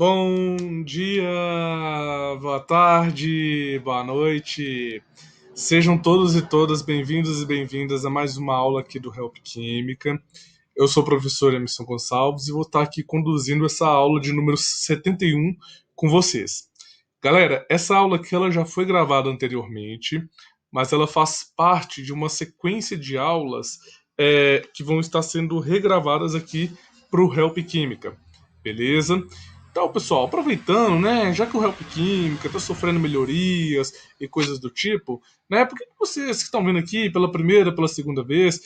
Bom dia, boa tarde, boa noite. Sejam todos e todas bem-vindos e bem-vindas a mais uma aula aqui do Help Química. Eu sou o professor Emerson Gonçalves e vou estar aqui conduzindo essa aula de número 71 com vocês. Galera, essa aula aqui ela já foi gravada anteriormente, mas ela faz parte de uma sequência de aulas que vão estar sendo regravadas aqui para o Help Química, beleza? Então, pessoal, aproveitando, né, já que o Help Química está sofrendo melhorias e coisas do tipo, né, por que vocês que estão vendo aqui pela primeira, pela segunda vez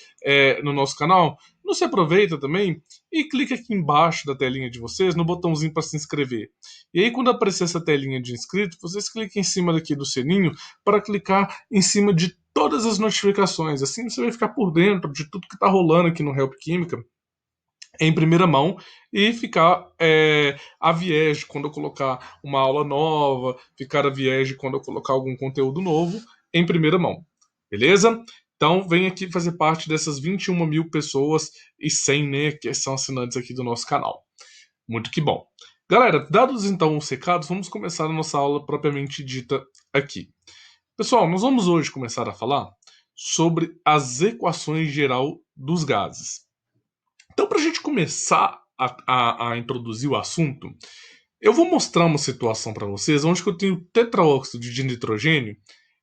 no nosso canal, não se aproveita também e clica aqui embaixo da telinha de vocês no botãozinho para se inscrever. E aí, quando aparecer essa telinha de inscrito, vocês clicam em cima daqui do sininho para clicar em cima de todas as notificações. Assim você vai ficar por dentro de tudo que está rolando aqui no Help Química em primeira mão e ficar a viés quando eu colocar uma aula nova, ficar a viés quando eu colocar algum conteúdo novo em primeira mão. Beleza? Então vem aqui fazer parte dessas 21 mil pessoas e 100, né, que são assinantes aqui do nosso canal. Muito que bom. Galera, dados então os recados, vamos começar a nossa aula propriamente dita aqui. Pessoal, nós vamos hoje começar a falar sobre as equações geral dos gases. Então, para a gente começar a introduzir o assunto, eu vou mostrar uma situação para vocês onde eu tenho tetraóxido de nitrogênio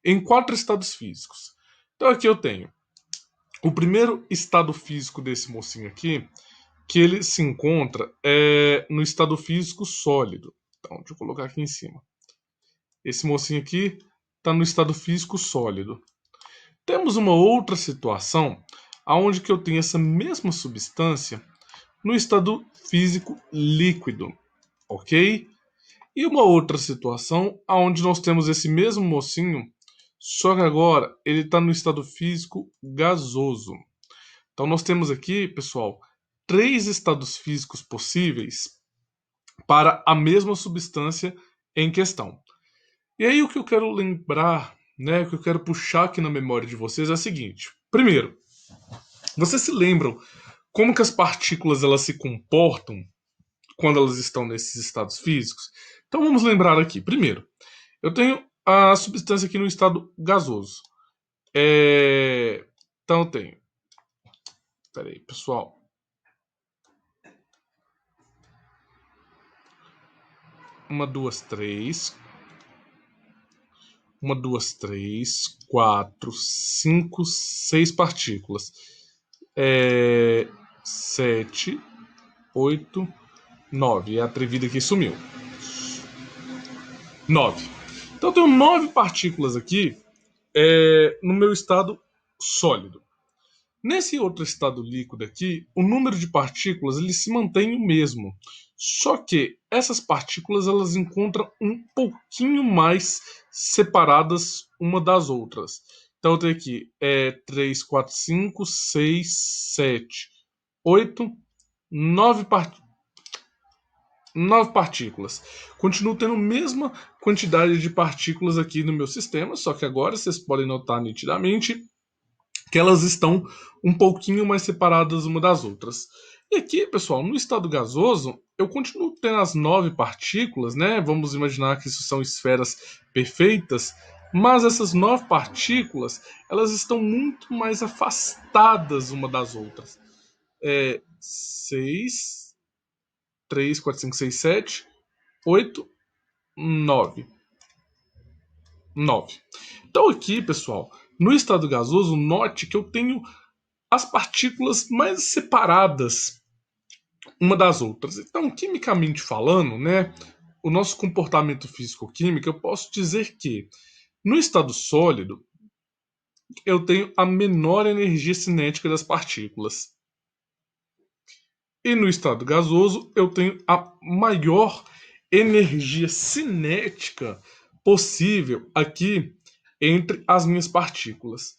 em 4 estados físicos. Então, aqui eu tenho o primeiro estado físico desse mocinho aqui, que ele se encontra no estado físico sólido. Então, deixa eu colocar aqui em cima. Esse mocinho aqui está no estado físico sólido. Temos uma outra situação onde que eu tenho essa mesma substância no estado físico líquido, ok? E uma outra situação onde nós temos esse mesmo mocinho, só que agora ele está no estado físico gasoso. Então nós temos aqui, pessoal, 3 estados físicos possíveis para a mesma substância em questão. E aí o que eu quero lembrar, né, o que eu quero puxar aqui na memória de vocês é o seguinte. Primeiro, vocês se lembram como que as partículas elas se comportam quando elas estão nesses estados físicos? Então vamos lembrar aqui. Primeiro, eu tenho a substância aqui no estado gasoso. Então eu tenho. Espera aí, pessoal. Uma, duas, três. Uma, duas, três, quatro, cinco, 6 partículas. 7, 8, 9. A atrevida aqui sumiu. 9. Então eu tenho 9 partículas aqui no meu estado sólido. Nesse outro estado líquido aqui, o número de partículas ele se mantém o mesmo. Só que essas partículas elas encontram um pouquinho mais separadas uma das outras. Então eu tenho aqui 3, 4, 5, 6, 7, 8, 9 partículas. Continuo tendo a mesma quantidade de partículas aqui no meu sistema, só que agora vocês podem notar nitidamente que elas estão um pouquinho mais separadas uma das outras. E aqui, pessoal, no estado gasoso, eu continuo tendo as 9 partículas, né? Vamos imaginar que isso são esferas perfeitas, mas essas 9 partículas, elas estão muito mais afastadas uma das outras. 6, 3, 4, 5, 6, 7, 8, 9. 9. Então aqui, pessoal, no estado gasoso, note que eu tenho as partículas mais separadas uma das outras. Então, quimicamente falando, né, o nosso comportamento físico-químico, eu posso dizer que no estado sólido eu tenho a menor energia cinética das partículas. E no estado gasoso eu tenho a maior energia cinética possível aqui entre as minhas partículas.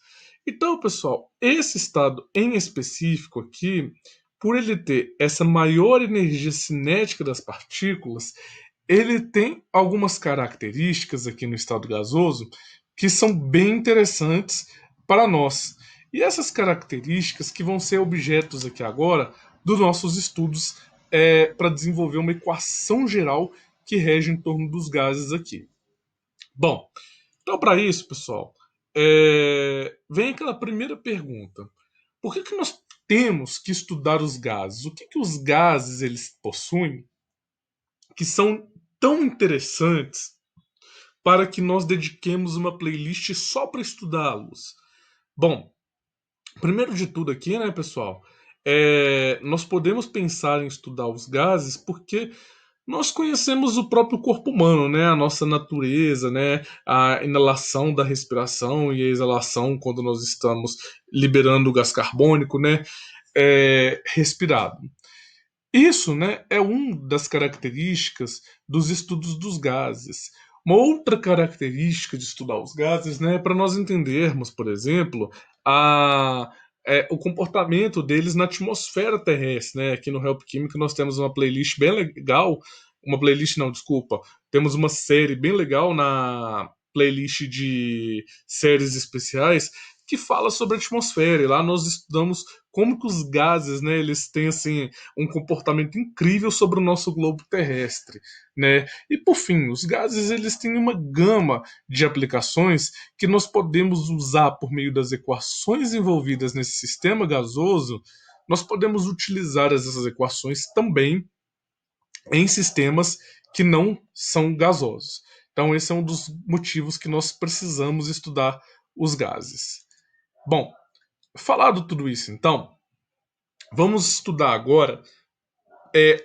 Então, pessoal, esse estado em específico aqui, por ele ter essa maior energia cinética das partículas, ele tem algumas características aqui no estado gasoso que são bem interessantes para nós. E essas características que vão ser objetos aqui agora dos nossos estudos para desenvolver uma equação geral que rege em torno dos gases aqui. Bom, então para isso, pessoal, vem aquela primeira pergunta. Por que nós temos que estudar os gases? O que os gases eles possuem que são tão interessantes para que nós dediquemos uma playlist só para estudá-los? Bom, primeiro de tudo aqui, né, pessoal, nós podemos pensar em estudar os gases porque nós conhecemos o próprio corpo humano, né, a nossa natureza, né, a inalação da respiração e a exalação quando nós estamos liberando o gás carbônico, né, respirado. Isso, né, é uma das características dos estudos dos gases. Uma outra característica de estudar os gases, né, é para nós entendermos, por exemplo, o comportamento deles na atmosfera terrestre. Né? Aqui no Help Química nós temos uma playlist bem legal, uma playlist não, desculpa, temos uma série bem legal na playlist de séries especiais que fala sobre a atmosfera, e lá nós estudamos como que os gases, né, eles têm assim um comportamento incrível sobre o nosso globo terrestre, né? E por fim, os gases eles têm uma gama de aplicações que nós podemos usar por meio das equações envolvidas nesse sistema gasoso. Nós podemos utilizar essas equações também em sistemas que não são gasosos. Então esse é um dos motivos que nós precisamos estudar os gases. Bom, falado tudo isso, então, vamos estudar agora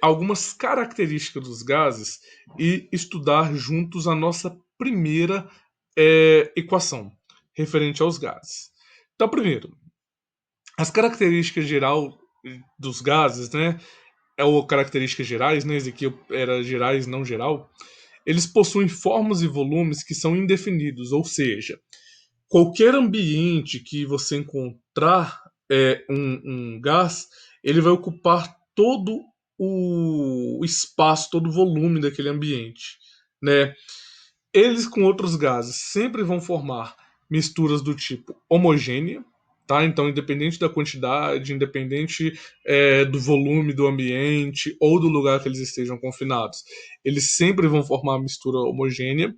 algumas características dos gases e estudar juntos a nossa primeira equação referente aos gases. Então, primeiro, as características geral dos gases, né, ou características gerais, né, esse aqui era gerais, não geral, eles possuem formas e volumes que são indefinidos, ou seja, qualquer ambiente que você encontrar um gás, ele vai ocupar todo o espaço, todo o volume daquele ambiente, né? Eles com outros gases sempre vão formar misturas do tipo homogênea, tá? Então, independente da quantidade, independente do volume do ambiente ou do lugar que eles estejam confinados, eles sempre vão formar uma mistura homogênea.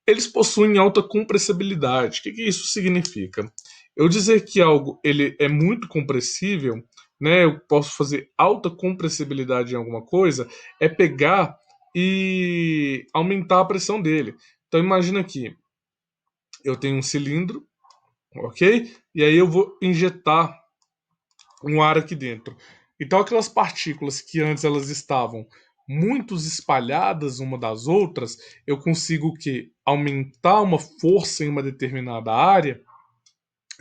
Eles possuem alta compressibilidade. O que isso significa? Eu dizer que algo ele é muito compressível, né? Eu posso fazer alta compressibilidade em alguma coisa, é pegar e aumentar a pressão dele. Então imagina aqui, eu tenho um cilindro, ok? E aí eu vou injetar um ar aqui dentro. Então aquelas partículas que antes elas estavam muito espalhadas uma das outras, eu consigo que aumentar uma força em uma determinada área,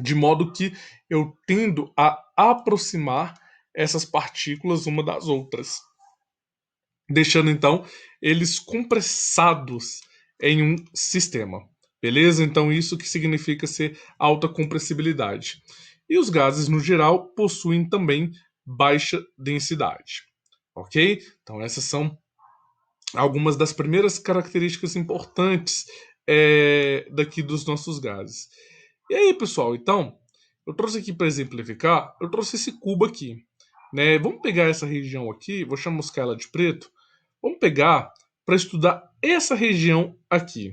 de modo que eu tendo a aproximar essas partículas uma das outras, deixando então eles compressados em um sistema. Beleza? Então isso que significa ser alta compressibilidade. E os gases no geral possuem também baixa densidade. Ok? Então essas são algumas das primeiras características importantes daqui dos nossos gases. E aí, pessoal, então, eu trouxe aqui para exemplificar, eu trouxe esse cubo aqui. Né? Vamos pegar essa região aqui, vou chamuscar ela de preto, vamos pegar para estudar essa região aqui.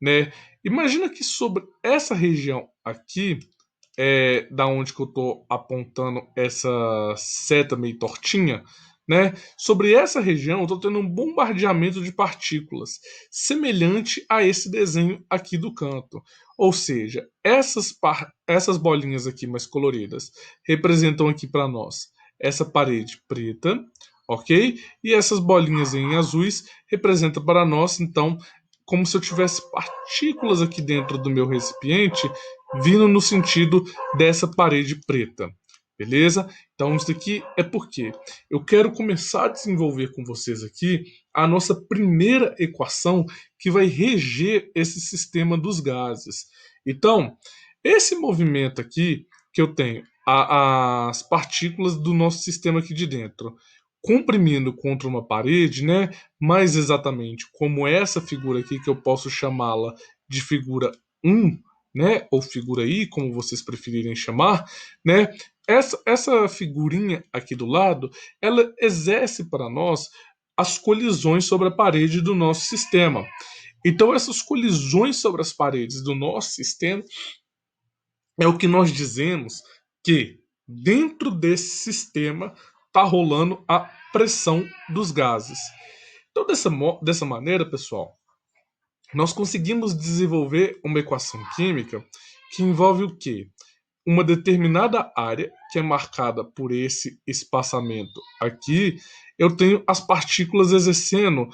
Né? Imagina que sobre essa região aqui, da onde que eu estou apontando essa seta meio tortinha, né? Sobre essa região, eu estou tendo um bombardeamento de partículas, semelhante a esse desenho aqui do canto. Ou seja, essas bolinhas aqui mais coloridas representam aqui para nós essa parede preta, ok? E essas bolinhas em azuis representam para nós, então, como se eu tivesse partículas aqui dentro do meu recipiente vindo no sentido dessa parede preta. Beleza? Então isso daqui é porque eu quero começar a desenvolver com vocês aqui a nossa primeira equação que vai reger esse sistema dos gases. Então, esse movimento aqui que eu tenho, as partículas do nosso sistema aqui de dentro, comprimindo contra uma parede, né? Mais exatamente como essa figura aqui, que eu posso chamá-la de figura 1, né? Ou figura I, como vocês preferirem chamar, né? essa figurinha aqui do lado, ela exerce para nós as colisões sobre a parede do nosso sistema. Então, essas colisões sobre as paredes do nosso sistema é o que nós dizemos que dentro desse sistema está rolando a pressão dos gases. Então, dessa maneira, pessoal, nós conseguimos desenvolver uma equação química que envolve o quê? Uma determinada área, que é marcada por esse espaçamento aqui, eu tenho as partículas exercendo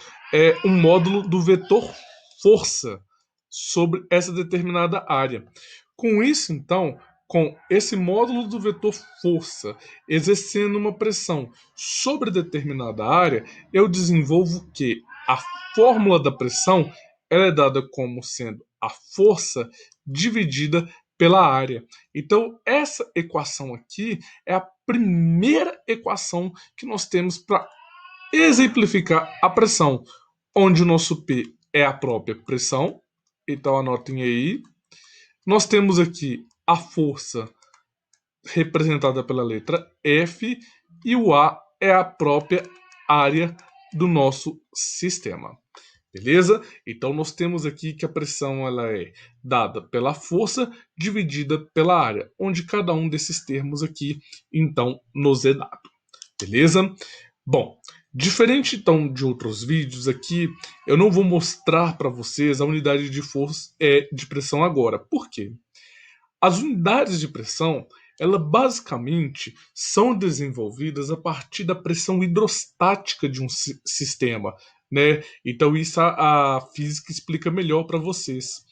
um módulo do vetor força sobre essa determinada área. Com isso, então, com esse módulo do vetor força exercendo uma pressão sobre determinada área, eu desenvolvo o que? A fórmula da pressão ela é dada como sendo a força dividida pela área. Então, essa equação aqui é a primeira equação que nós temos para exemplificar a pressão, onde o nosso P é a própria pressão. Então, anotem aí. Nós temos aqui a força representada pela letra F e o A é a própria área do nosso sistema. Beleza? Então nós temos aqui que a pressão ela é dada pela força dividida pela área, onde cada um desses termos aqui então nos é dado. Beleza? Bom, diferente então de outros vídeos aqui, eu não vou mostrar para vocês a unidade de força de pressão agora. Por quê? As unidades de pressão, elas basicamente são desenvolvidas a partir da pressão hidrostática de um sistema, né? Então isso a física explica melhor para vocês.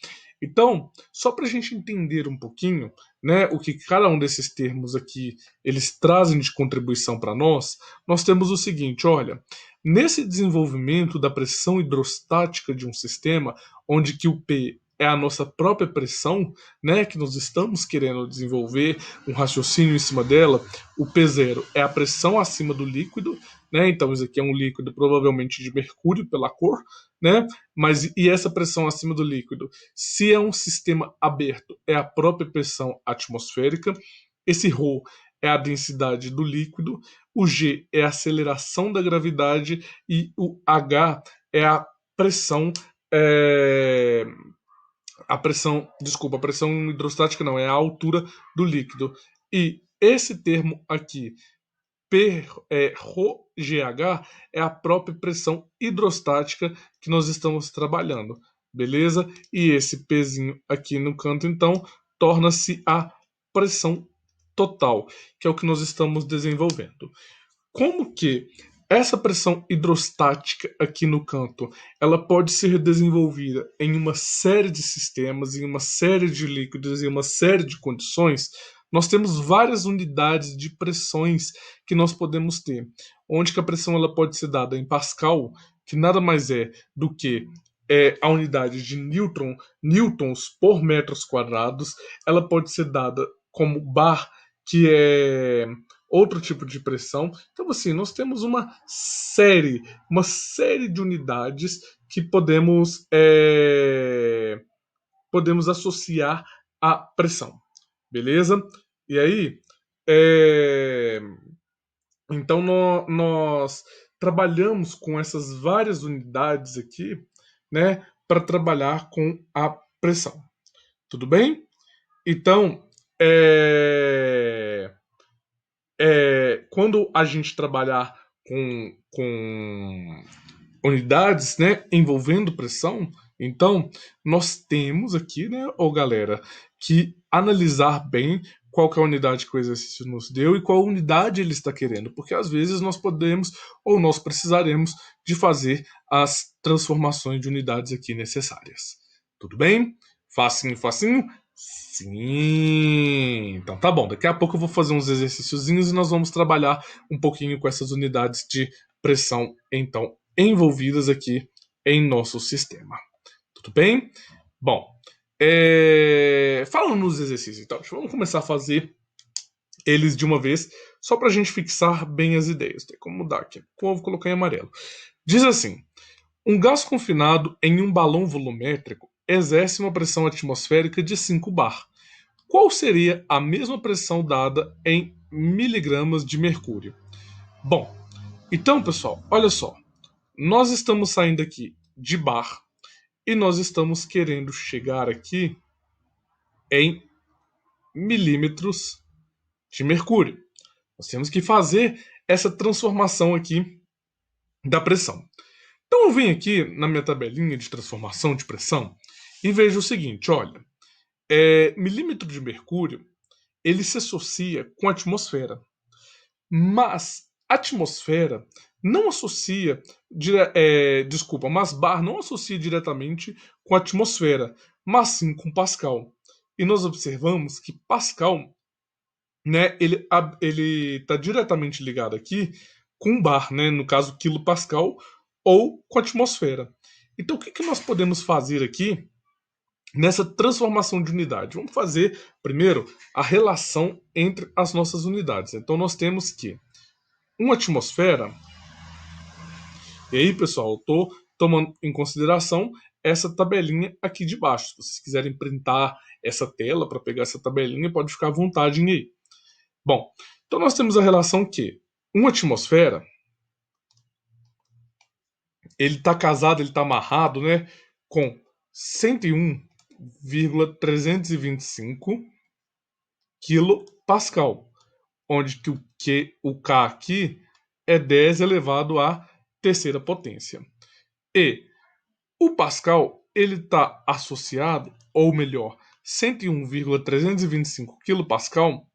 Então, só para a gente entender um pouquinho, né, o que cada um desses termos aqui eles trazem de contribuição para nós temos o seguinte, olha, nesse desenvolvimento da pressão hidrostática de um sistema, onde que o P é a nossa própria pressão, né, que nós estamos querendo desenvolver um raciocínio em cima dela. O P0 é a pressão acima do líquido, né? Então isso aqui é um líquido provavelmente de mercúrio pela cor, né? Mas e essa pressão acima do líquido? Se é um sistema aberto, é a própria pressão atmosférica. Esse ρ é a densidade do líquido, o G é a aceleração da gravidade e o H é a pressão a pressão hidrostática não, é a altura do líquido. E esse termo aqui, ρGH, é a própria pressão hidrostática que nós estamos trabalhando, beleza? E esse Pzinho aqui no canto, então, torna-se a pressão total, que é o que nós estamos desenvolvendo. Como que essa pressão hidrostática aqui no canto, ela pode ser desenvolvida em uma série de sistemas, em uma série de líquidos, em uma série de condições. Nós temos várias unidades de pressões que nós podemos ter, onde que a pressão ela pode ser dada em Pascal, que nada mais é do que a unidade de newtons por metros quadrados. Ela pode ser dada como bar, que é outro tipo de pressão. Então, assim, nós temos uma série de unidades que podemos associar à pressão, beleza? E aí, então nós trabalhamos com essas várias unidades aqui, né, para trabalhar com a pressão. Tudo bem? Então, quando a gente trabalhar com unidades, né, envolvendo pressão, então nós temos aqui, né, galera, que analisar bem qual que é a unidade que o exercício nos deu e qual unidade ele está querendo, porque às vezes nós podemos ou nós precisaremos de fazer as transformações de unidades aqui necessárias. Tudo bem? Facinho, facinho? Sim! Então tá bom, daqui a pouco eu vou fazer uns exercíciozinhos e nós vamos trabalhar um pouquinho com essas unidades de pressão, então, envolvidas aqui em nosso sistema. Tudo bem? Bom, falando nos exercícios, então, vamos começar a fazer eles de uma vez, só para a gente fixar bem as ideias. Tem como mudar aqui, vou colocar em amarelo. Diz assim, um gás confinado em um balão volumétrico exerce uma pressão atmosférica de 5 bar. Qual seria a mesma pressão dada em miligramas de mercúrio. Bom, então, pessoal, olha só. Nós estamos saindo aqui de bar e nós estamos querendo chegar aqui em milímetros de mercúrio. Nós temos que fazer essa transformação aqui da pressão. Então eu venho aqui na minha tabelinha de transformação de pressão e vejo o seguinte, olha, milímetro de mercúrio ele se associa com a atmosfera, mas a atmosfera não associa, mas bar não associa diretamente com a atmosfera, mas sim com Pascal. E nós observamos que Pascal, né, ele está diretamente ligado aqui com bar, né, no caso quilopascal, ou com a atmosfera. Então o que nós podemos fazer aqui nessa transformação de unidade? Vamos fazer primeiro a relação entre as nossas unidades. Então nós temos que uma atmosfera, e aí pessoal, eu estou tomando em consideração essa tabelinha aqui de baixo. Se vocês quiserem printar essa tela para pegar essa tabelinha, pode ficar à vontade aí. Bom, então nós temos a relação que uma atmosfera, ele está casado, ele está amarrado, né, com 101,325 quilopascal, onde o K aqui é 10 elevado à terceira potência. E o Pascal, ele está associado, ou melhor, 101,325 quilopascal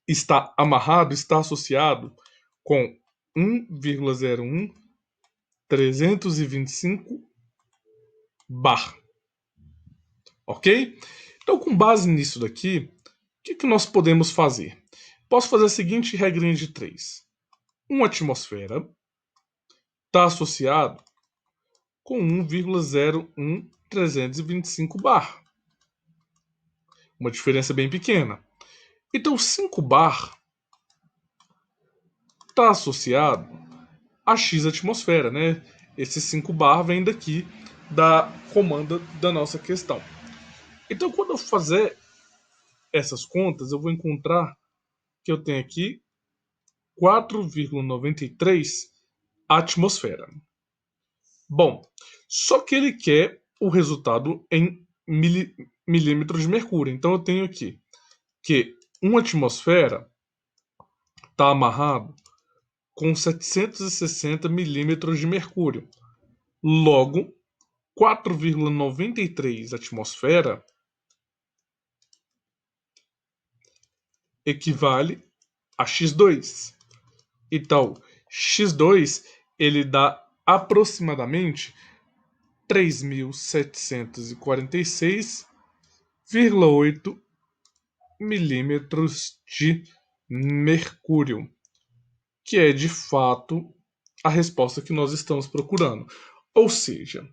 está amarrado, está associado com 1,01325 bar. Ok? Então, com base nisso daqui, o que nós podemos fazer? Posso fazer a seguinte regrinha de 3. Uma atmosfera está associado com 1,01325 bar. Uma diferença bem pequena. Então, 5 bar está associado a X atmosfera, né? Esse 5 bar vem daqui da comanda da nossa questão. Então, quando eu fazer essas contas, eu vou encontrar que eu tenho aqui 4,93 atmosfera. Bom, só que ele quer o resultado em milímetros de mercúrio. Então eu tenho aqui que uma atmosfera está amarrado com 760 milímetros de mercúrio. Logo, 4,93 atmosfera equivale a X2. Então, X2 ele dá aproximadamente 3.746,8 milímetros de mercúrio, que é de fato a resposta que nós estamos procurando. Ou seja,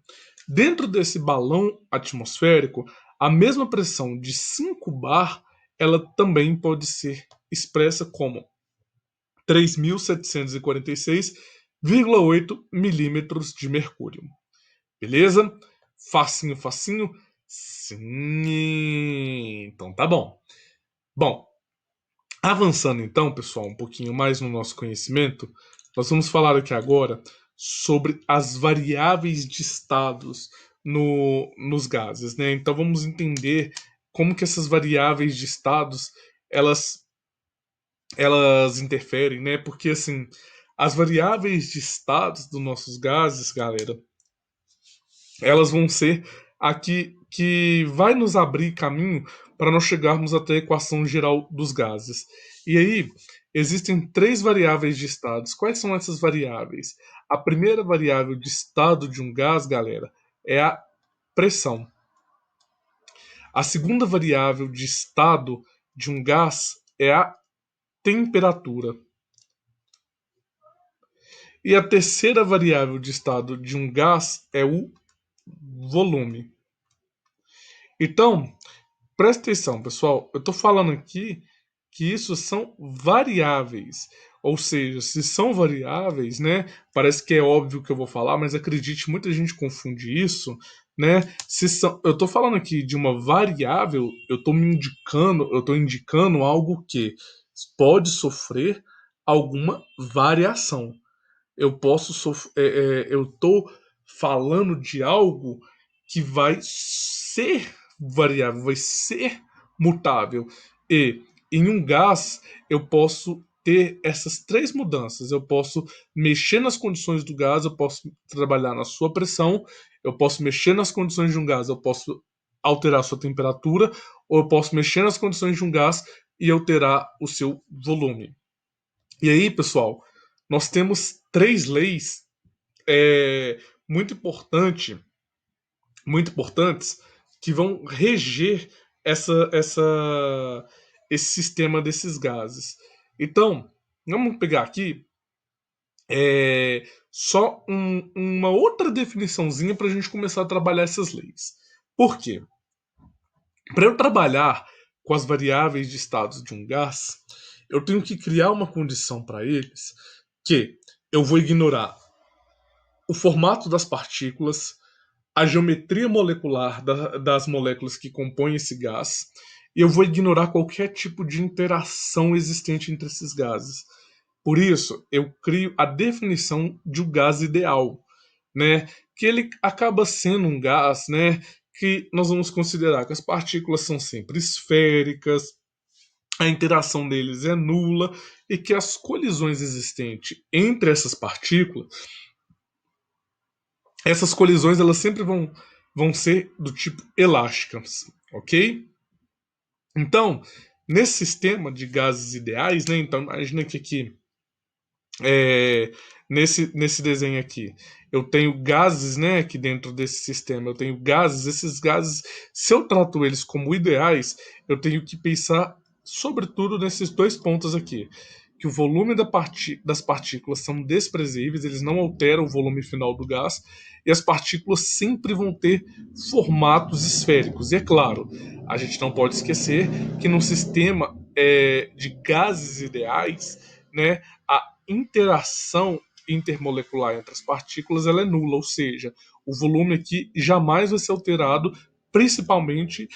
dentro desse balão atmosférico, a mesma pressão de 5 bar, ela também pode ser expressa como 3.746,8 milímetros de mercúrio. Beleza? Facinho, facinho? Sim. Então tá bom. Bom, avançando então, pessoal, um pouquinho mais no nosso conhecimento, nós vamos falar aqui agora sobre as variáveis de estados nos gases, né? Então vamos entender como que essas variáveis de estados elas interferem, né? Porque assim, as variáveis de estados dos nossos gases, galera, elas vão ser aqui que vai nos abrir caminho para nós chegarmos até a equação geral dos gases. E aí, existem 3 variáveis de estados. Quais são essas variáveis? A primeira variável de estado de um gás, galera, é a pressão. A segunda variável de estado de um gás é a temperatura. E a terceira variável de estado de um gás é o volume. Então, presta atenção, pessoal. Eu estou falando aqui que isso são variáveis. Ou seja, se são variáveis, né? Parece que é óbvio que eu vou falar, mas acredite, muita gente confunde isso, né? Eu estou falando aqui de uma variável, eu estou indicando algo que pode sofrer alguma variação. Eu estou falando de algo que vai ser variável, vai ser mutável. E em um gás eu posso ter essas três mudanças. Eu posso mexer nas condições do gás, eu posso trabalhar na sua pressão, eu posso mexer nas condições de um gás, eu posso alterar a sua temperatura, ou eu posso mexer nas condições de um gás e alterar o seu volume. E aí, pessoal, nós temos três leis muito importante, muito importantes que vão reger esse sistema desses gases. Então, vamos pegar aqui só uma outra definiçãozinha para a gente começar a trabalhar essas leis. Por quê? Para eu trabalhar com as variáveis de estados de um gás, eu tenho que criar uma condição para eles que eu vou ignorar o formato das partículas, a geometria molecular das moléculas que compõem esse gás, e eu vou ignorar qualquer tipo de interação existente entre esses gases. Por isso, eu crio a definição de um gás ideal, né? Que ele acaba sendo um gás, né? Que nós vamos considerar que as partículas são sempre esféricas, a interação deles é nula e que as colisões existentes entre essas colisões elas sempre vão ser do tipo elásticas, ok? Então, nesse sistema de gases ideais, né? Então, imagina que aqui, nesse desenho aqui, eu tenho gases, né? Aqui dentro desse sistema, eu tenho gases. Esses gases, se eu trato eles como ideais, eu tenho que pensar, sobretudo, nesses dois pontos aqui. Que o volume das partículas são desprezíveis, eles não alteram o volume final do gás, e as partículas sempre vão ter formatos esféricos. E é claro, a gente não pode esquecer que no sistema de gases ideais, né, a interação intermolecular entre as partículas ela é nula, ou seja, o volume aqui jamais vai ser alterado, principalmente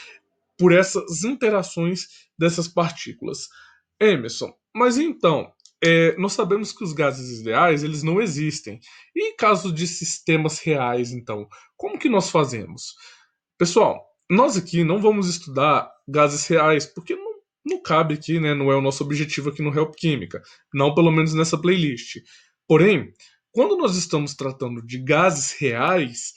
por essas interações dessas partículas. Emerson, mas então, nós sabemos que os gases ideais eles não existem. E em caso de sistemas reais, então, como que nós fazemos? Pessoal, nós aqui não vamos estudar gases reais, porque não cabe aqui, né? Não é o nosso objetivo aqui no Help Química. Não pelo menos nessa playlist. Porém, quando nós estamos tratando de gases reais,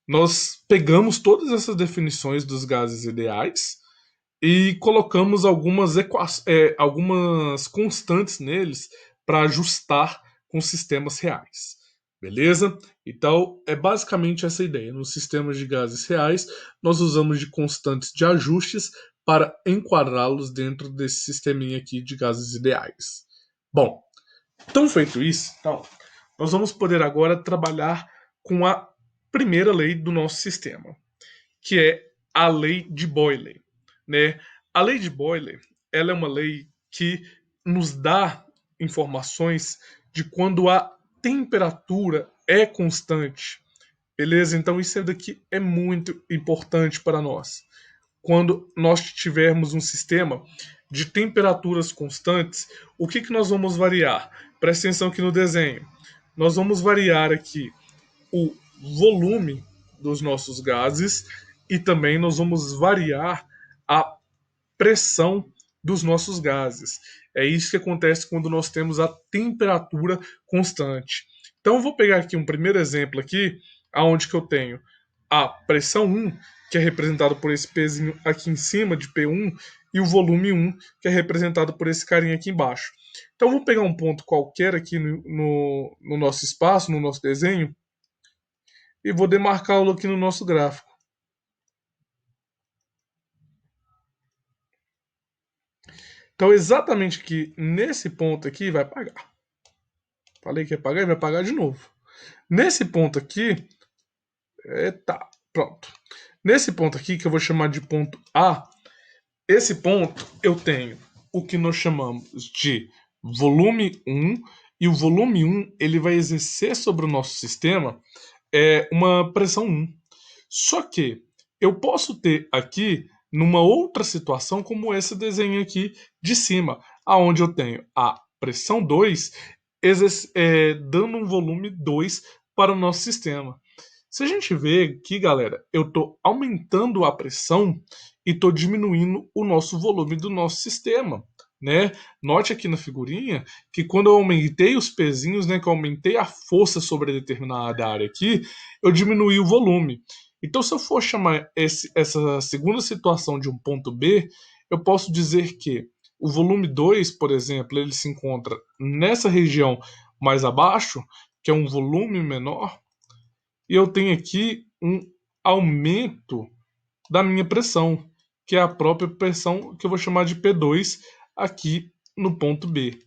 nós pegamos todas essas definições dos gases ideais e colocamos algumas constantes neles para ajustar com sistemas reais. Beleza? Então, é basicamente essa ideia. Nos sistemas de gases reais, nós usamos de constantes de ajustes para enquadrá-los dentro desse sisteminha aqui de gases ideais. Bom, então feito isso, então, nós vamos poder agora trabalhar com a primeira lei do nosso sistema, que é a lei de Boyle, né? A lei de Boyle, ela é uma lei que nos dá informações de quando a temperatura é constante, beleza? Então isso daqui é muito importante para nós. Quando nós tivermos um sistema de temperaturas constantes, o que nós vamos variar? Presta atenção aqui no desenho. Nós vamos variar aqui o volume dos nossos gases e também nós vamos variar a pressão dos nossos gases. É isso que acontece quando nós temos a temperatura constante. Então eu vou pegar aqui um primeiro exemplo aqui, aonde que eu tenho a pressão 1, que é representado por esse pezinho aqui em cima de P1, e o volume 1, que é representado por esse carinha aqui embaixo. Então eu vou pegar um ponto qualquer aqui no nosso espaço, no nosso desenho, e vou demarcá-lo aqui no nosso gráfico. Então, exatamente aqui nesse ponto aqui vai apagar. Falei que ia apagar e vai apagar de novo. Nesse ponto aqui, tá, pronto. Nesse ponto aqui, que eu vou chamar de ponto A, esse ponto eu tenho o que nós chamamos de volume 1, e o volume 1 ele vai exercer sobre o nosso sistema uma pressão 1. Só que eu posso ter aqui numa outra situação como esse desenho aqui de cima, aonde eu tenho a pressão 2 dando um volume 2 para o nosso sistema. Se a gente vê aqui, galera, eu estou aumentando a pressão e estou diminuindo o nosso volume do nosso sistema, né? Note aqui na figurinha que quando eu aumentei os pezinhos, né, que eu aumentei a força sobre determinada área aqui, eu diminuí o volume. Então, se eu for chamar essa segunda situação de um ponto B, eu posso dizer que o volume 2, por exemplo, ele se encontra nessa região mais abaixo, que é um volume menor, e eu tenho aqui um aumento da minha pressão, que é a própria pressão que eu vou chamar de P2 aqui no ponto B.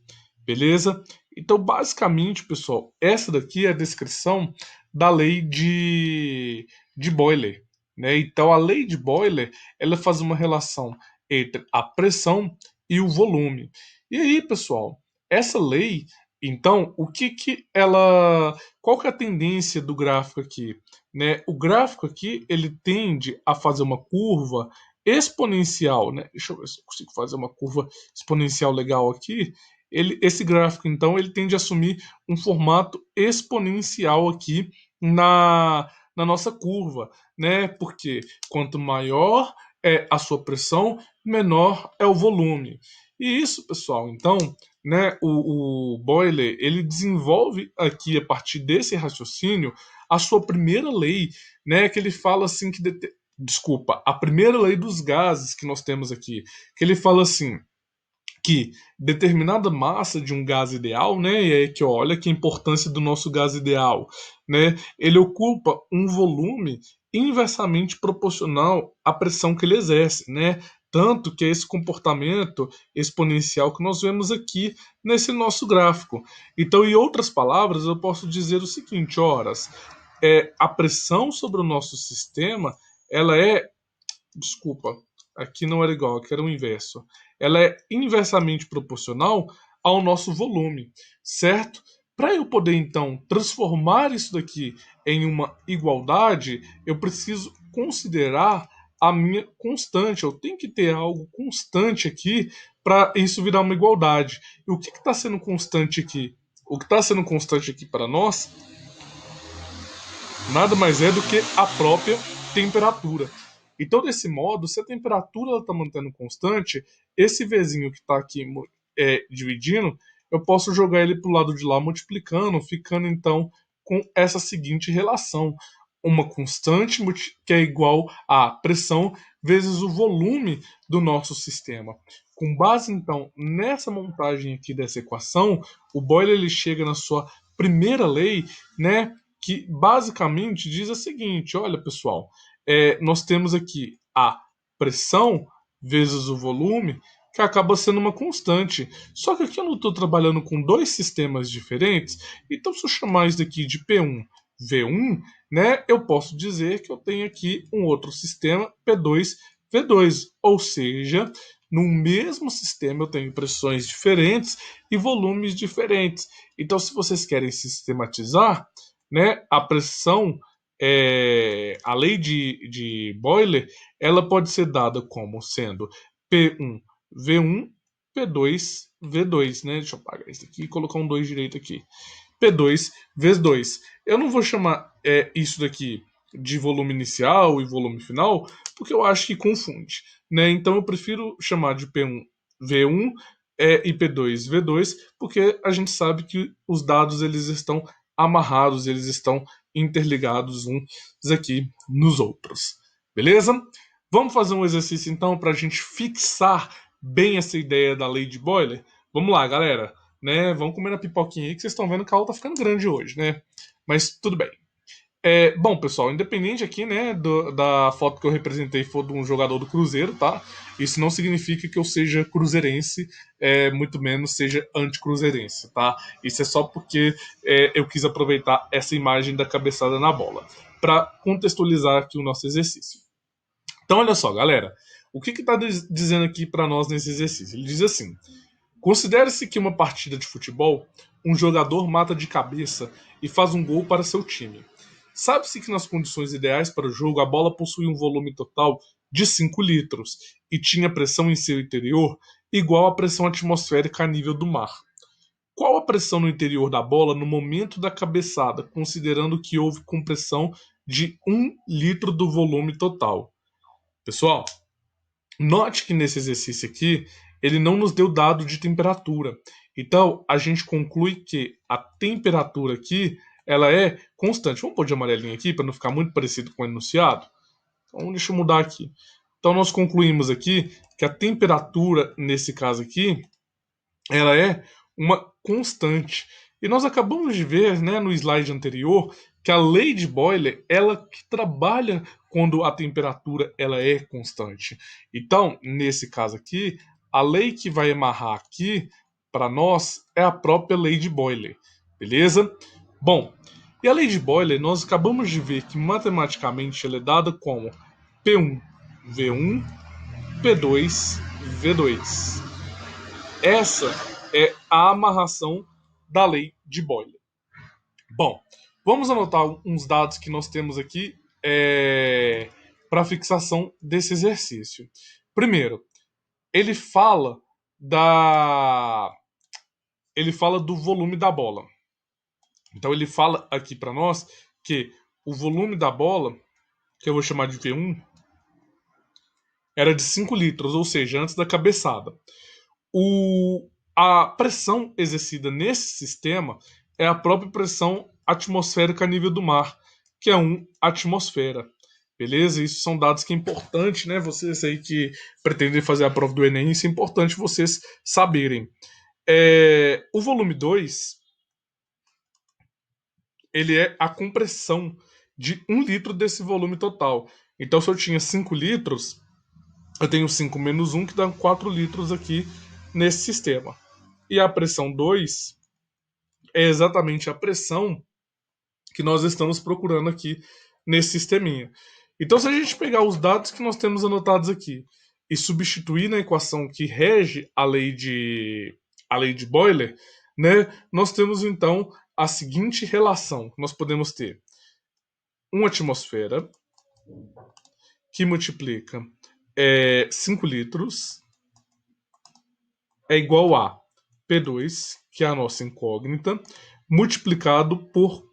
Beleza? Então, basicamente, pessoal, essa daqui é a descrição da lei de Boiler. Né? Então, a lei de Boiler ela faz uma relação entre a pressão e o volume. E aí, pessoal, essa lei, então, o que que ela... Qual que é a tendência do gráfico aqui? Né? O gráfico aqui, ele tende a fazer uma curva exponencial, né? Deixa eu ver se eu consigo fazer uma curva exponencial legal aqui. Esse gráfico, então, ele tende a assumir um formato exponencial aqui na nossa curva, né? Porque quanto maior é a sua pressão, menor é o volume. E isso, pessoal, então, né, o Boiler, ele desenvolve aqui, a partir desse raciocínio, a sua primeira lei, né, que ele fala assim que... Desculpa, a primeira lei dos gases que nós temos aqui, que ele fala assim, que determinada massa de um gás ideal, né, e aí que olha que a importância do nosso gás ideal, né, ele ocupa um volume inversamente proporcional à pressão que ele exerce, né, tanto que é esse comportamento exponencial que nós vemos aqui nesse nosso gráfico. Então, em outras palavras, eu posso dizer o seguinte, horas, a pressão sobre o nosso sistema, ela é desculpa, aqui não era igual, aqui era o inverso. Ela é inversamente proporcional ao nosso volume, certo? Para eu poder então transformar isso daqui em uma igualdade, eu preciso considerar a minha constante. Eu tenho que ter algo constante aqui para isso virar uma igualdade. E o que está sendo constante aqui? O que está sendo constante aqui para nós nada mais é do que a própria temperatura. Então, desse modo, se a temperatura está mantendo constante, esse Vzinho que está aqui dividindo, eu posso jogar ele para o lado de lá multiplicando, ficando então com essa seguinte relação. Uma constante que é igual à pressão vezes o volume do nosso sistema. Com base, então, nessa montagem aqui dessa equação, o Boyle ele chega na sua primeira lei, né, que basicamente diz a seguinte: olha, pessoal, nós temos aqui a pressão vezes o volume, que acaba sendo uma constante. Só que aqui eu não estou trabalhando com dois sistemas diferentes, então se eu chamar isso daqui de P1, V1, né, eu posso dizer que eu tenho aqui um outro sistema, P2, V2, ou seja, no mesmo sistema eu tenho pressões diferentes e volumes diferentes. Então, se vocês querem sistematizar, né, a pressão, a lei de Boiler, ela pode ser dada como sendo P1, V1, P2, V2, né? Deixa eu apagar isso aqui e colocar um 2 direito aqui. P2 vezes 2. Eu não vou chamar isso daqui de volume inicial e volume final, porque eu acho que confunde, né? Então eu prefiro chamar de P1 V1 e P2 V2, porque a gente sabe que os dados eles estão amarrados, eles estão interligados uns aqui nos outros. Beleza? Vamos fazer um exercício então para a gente fixar bem essa ideia da lei de Boiler? Vamos lá, galera. Né? Vamos comer a pipoquinha aí que vocês estão vendo que a aula tá ficando grande hoje, né? Mas tudo bem. Bom, pessoal, independente aqui, né, da foto que eu representei for de um jogador do Cruzeiro, tá? Isso não significa que eu seja cruzeirense, muito menos seja anticruzeirense, tá? Isso é só porque eu quis aproveitar essa imagem da cabeçada na bola para contextualizar aqui o nosso exercício. Então, olha só, galera, o que está dizendo aqui para nós nesse exercício? Ele diz assim: considere-se que uma partida de futebol, um jogador mata de cabeça e faz um gol para seu time. Sabe-se que nas condições ideais para o jogo, a bola possui um volume total de 5 litros e tinha pressão em seu interior igual à pressão atmosférica a nível do mar. Qual a pressão no interior da bola no momento da cabeçada, considerando que houve compressão de 1 litro do volume total? Pessoal, note que nesse exercício aqui, ele não nos deu dado de temperatura. Então, a gente conclui que a temperatura aqui, ela é constante. Vamos pôr de amarelinho aqui, para não ficar muito parecido com o enunciado? Então, deixa eu mudar aqui. Então, nós concluímos aqui que a temperatura, nesse caso aqui, ela é uma constante. E nós acabamos de ver, né, no slide anterior, que a lei de Boyle, ela que trabalha quando a temperatura ela é constante. Então, nesse caso aqui, a lei que vai amarrar aqui para nós é a própria lei de Boyle, beleza? Bom, e a lei de Boyle, nós acabamos de ver que matematicamente ela é dada como P1, V1, P2, V2. Essa é a amarração da lei de Boyle. Bom, vamos anotar uns dados que nós temos aqui para fixação desse exercício. Primeiro, ele fala do volume da bola. Então ele fala aqui para nós que o volume da bola, que eu vou chamar de V1, era de 5 litros, ou seja, antes da cabeçada. A pressão exercida nesse sistema é a própria pressão atmosférica a nível do mar, que é 1 atmosfera. Beleza? Isso são dados que é importante, né? Vocês aí que pretendem fazer a prova do Enem, isso é importante vocês saberem. O volume 2, ele é a compressão de 1 litro desse volume total. Então, se eu tinha 5 litros, eu tenho 5 menos 1, que dá 4 litros aqui nesse sistema. E a pressão 2 é exatamente a pressão que nós estamos procurando aqui nesse sisteminha. Então, se a gente pegar os dados que nós temos anotados aqui e substituir na equação que rege a lei de Boyle, né, nós temos então a seguinte relação. Nós podemos ter uma atmosfera que multiplica 5 litros é igual a P2, que é a nossa incógnita, multiplicado por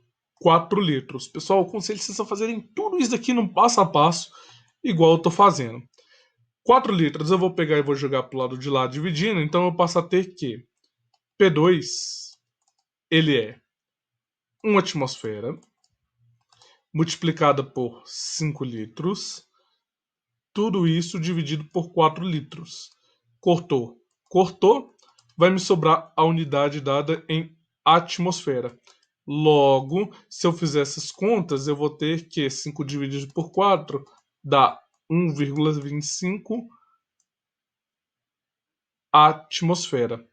4 litros. Pessoal, eu aconselho vocês a fazerem tudo isso aqui no passo a passo, igual eu estou fazendo. 4 litros eu vou pegar e vou jogar para o lado de lá dividindo, então eu passo a ter que P2, ele é 1 atmosfera, multiplicada por 5 litros, tudo isso dividido por 4 litros. Cortou, vai me sobrar a unidade dada em atmosfera. Logo, se eu fizer essas contas, eu vou ter que 5 dividido por 4 dá 1,25 atmosfera,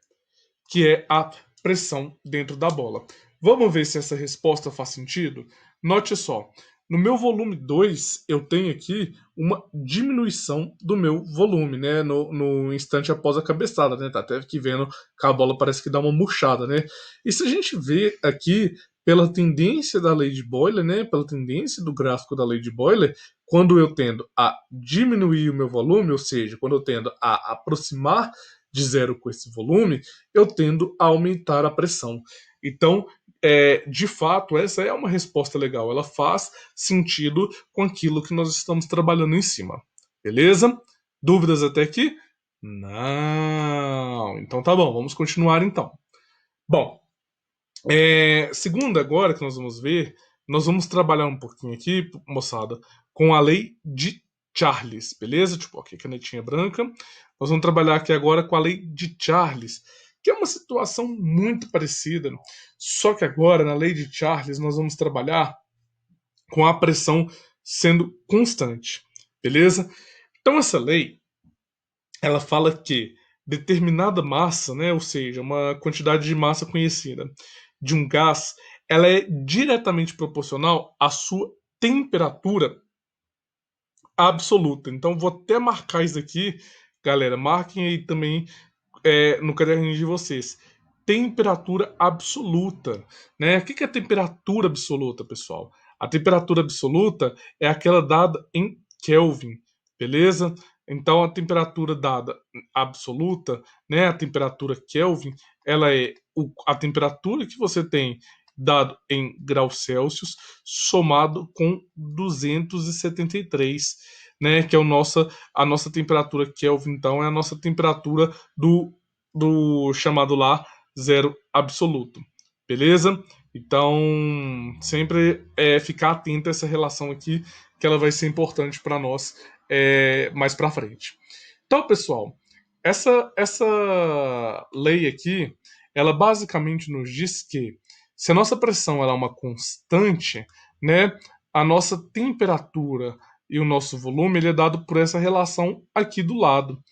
que é a pressão dentro da bola. Vamos ver se essa resposta faz sentido? Note só, no meu volume 2, eu tenho aqui uma diminuição do meu volume, né? No instante após a cabeçada, né? Tá até aqui vendo que a bola parece que dá uma murchada, né? E se a gente vê aqui pela tendência da lei de Boyle, né? Pela tendência do gráfico da lei de Boyle, quando eu tendo a diminuir o meu volume, ou seja, quando eu tendo a aproximar de zero com esse volume, eu tendo a aumentar a pressão. Então, de fato, essa é uma resposta legal. Ela faz sentido com aquilo que nós estamos trabalhando em cima. Beleza? Dúvidas até aqui? Não. Então tá bom, vamos continuar então. Bom, segunda agora que nós vamos ver, nós vamos trabalhar um pouquinho aqui, moçada, com a lei de Charles, beleza? Tipo, aqui, canetinha branca. Nós vamos trabalhar aqui agora com a lei de Charles, que é uma situação muito parecida, só que agora, na lei de Charles, nós vamos trabalhar com a pressão sendo constante, beleza? Então, essa lei, ela fala que determinada massa, né, ou seja, uma quantidade de massa conhecida de um gás, ela é diretamente proporcional à sua temperatura absoluta. Então, vou até marcar isso aqui, galera, marquem aí também no caderninho de vocês. Temperatura absoluta, né? O que é temperatura absoluta, pessoal? A temperatura absoluta é aquela dada em Kelvin, beleza? Então, a temperatura dada absoluta, né, a temperatura Kelvin, ela é a temperatura que você tem dado em graus Celsius somado com 273, né, que é a nossa temperatura Kelvin, então é a nossa temperatura do chamado lá zero absoluto, beleza? Então, sempre ficar atento a essa relação aqui, que ela vai ser importante para nós mais para frente. Então, pessoal, essa lei aqui, ela basicamente nos diz que se a nossa pressão ela é uma constante, né, a nossa temperatura e o nosso volume ele é dado por essa relação aqui do lado.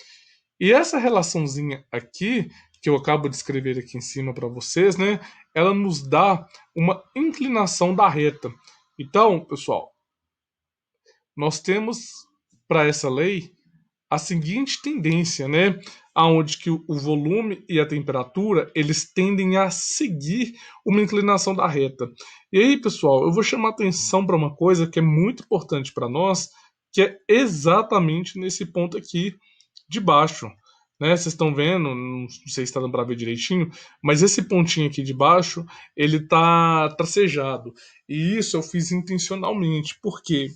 E essa relaçãozinha aqui, que eu acabo de escrever aqui em cima para vocês, né, ela nos dá uma inclinação da reta. Então, pessoal, nós temos para essa lei a seguinte tendência, né, aonde que o volume e a temperatura eles tendem a seguir uma inclinação da reta. E aí, pessoal, eu vou chamar atenção para uma coisa que é muito importante para nós, que é exatamente nesse ponto aqui de baixo. Né, vocês estão vendo, não sei se está dando para ver direitinho, mas esse pontinho aqui de baixo, ele tá tracejado. E isso eu fiz intencionalmente, porque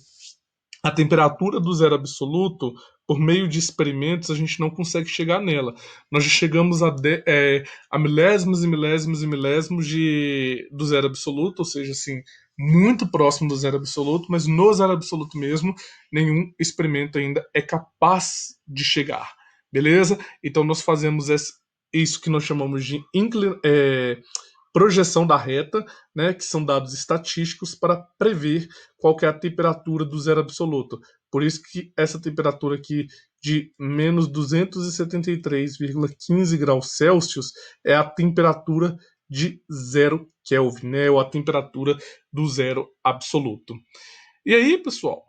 a temperatura do zero absoluto, por meio de experimentos, a gente não consegue chegar nela. Nós já chegamos a milésimos e milésimos e milésimos do zero absoluto, ou seja, assim, muito próximo do zero absoluto, mas no zero absoluto mesmo, nenhum experimento ainda é capaz de chegar. Beleza? Então nós fazemos isso que nós chamamos de projeção da reta, né, que são dados estatísticos para prever qual que é a temperatura do zero absoluto. Por isso que essa temperatura aqui de menos 273,15 graus Celsius é a temperatura de zero Kelvin, né, ou a temperatura do zero absoluto. E aí, pessoal,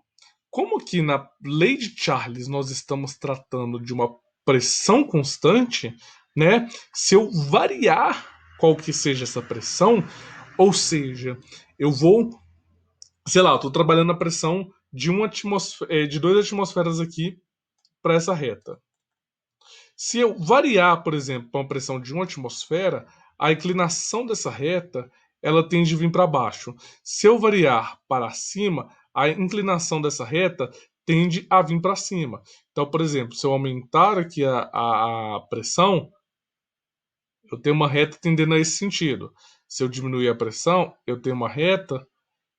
como que na lei de Charles nós estamos tratando de uma pressão constante, né? Se eu variar qual que seja essa pressão, ou seja, eu vou, sei lá, eu estou trabalhando a pressão de 2 atmosferas aqui para essa reta. Se eu variar, por exemplo, para uma pressão de 1 atmosfera, a inclinação dessa reta ela tende a vir para baixo. Se eu variar para cima, a inclinação dessa reta tende a vir para cima. Então, por exemplo, se eu aumentar aqui a pressão, eu tenho uma reta tendendo a esse sentido. Se eu diminuir a pressão, eu tenho uma reta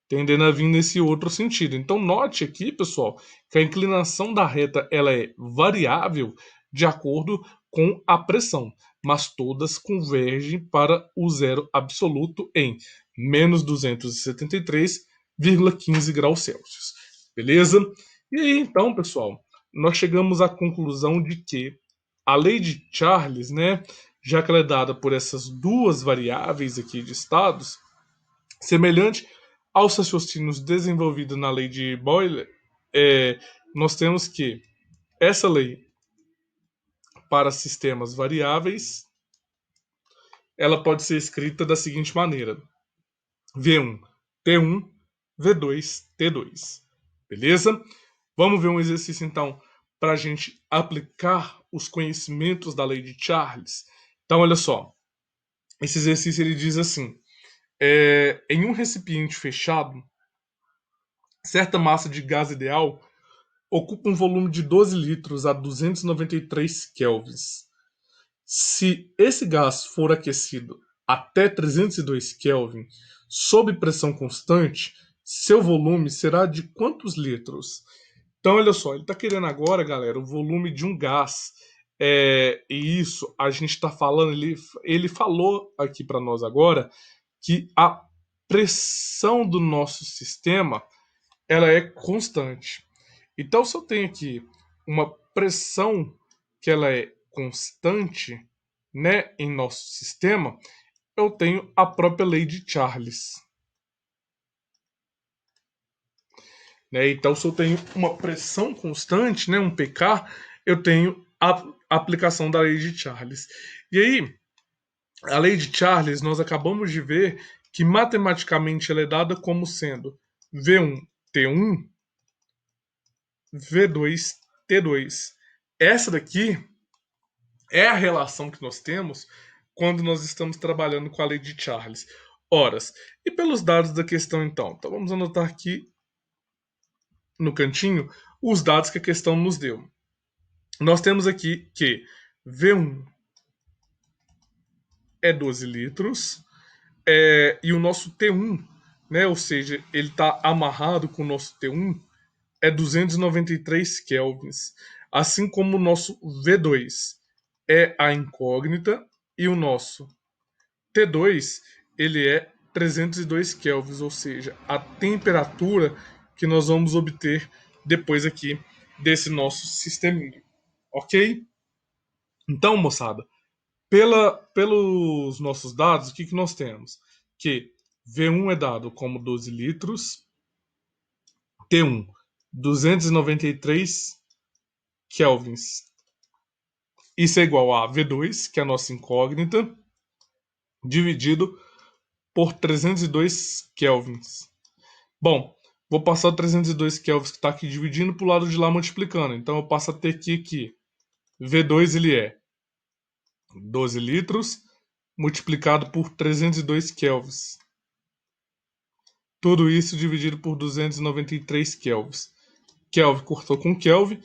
tendendo a vir nesse outro sentido. Então note aqui, pessoal, que a inclinação da reta ela é variável de acordo com a pressão, mas todas convergem para o zero absoluto em menos 273,15 graus Celsius. Beleza? E aí, então, pessoal, nós chegamos à conclusão de que a lei de Charles, né, já que ela é dada por essas duas variáveis aqui de estados, semelhante aos raciocínios desenvolvidos na lei de Boyle, nós temos que essa lei para sistemas variáveis ela pode ser escrita da seguinte maneira: V1, T1, V2, T2. Beleza? Vamos ver um exercício então para a gente aplicar os conhecimentos da lei de Charles. Então, olha só. Esse exercício ele diz assim: em um recipiente fechado, certa massa de gás ideal ocupa um volume de 12 litros a 293 kelvins. Se esse gás for aquecido até 302 Kelvin, sob pressão constante, seu volume será de quantos litros? Então, olha só, ele está querendo agora, galera, o volume de um gás. E isso a gente está falando, ele falou aqui para nós agora que a pressão do nosso sistema ela é constante. Então, se eu tenho aqui uma pressão que ela é constante, né, em nosso sistema, eu tenho a própria lei de Charles. Né? Então, se eu tenho uma pressão constante, né, um pK, eu tenho a aplicação da lei de Charles. E aí, a lei de Charles, nós acabamos de ver que matematicamente ela é dada como sendo V1, T1, V2, T2. Essa daqui é a relação que nós temos quando nós estamos trabalhando com a lei de Charles. Horas. E pelos dados da questão, então? Então vamos anotar aqui no cantinho os dados que a questão nos deu. Nós temos aqui que V1 é 12 litros e o nosso T1, né, ou seja, ele está amarrado com o nosso T1, é 293 kelvins. Assim como o nosso V2 é a incógnita e o nosso T2 ele é 302 kelvins, ou seja, a temperatura que nós vamos obter depois aqui desse nosso sisteminha, ok? Então, moçada, pelos nossos dados, o que nós temos? Que V1 é dado como 12 litros, T1 293 kelvins. Isso é igual a V2, que é a nossa incógnita, dividido por 302 kelvins. Bom, vou passar o 302 kelvins que está aqui dividindo para o lado de lá multiplicando. Então eu passo a ter que V2 ele é 12 litros multiplicado por 302 kelvins. Tudo isso dividido por 293 kelvins. Kelvin cortou com Kelvin,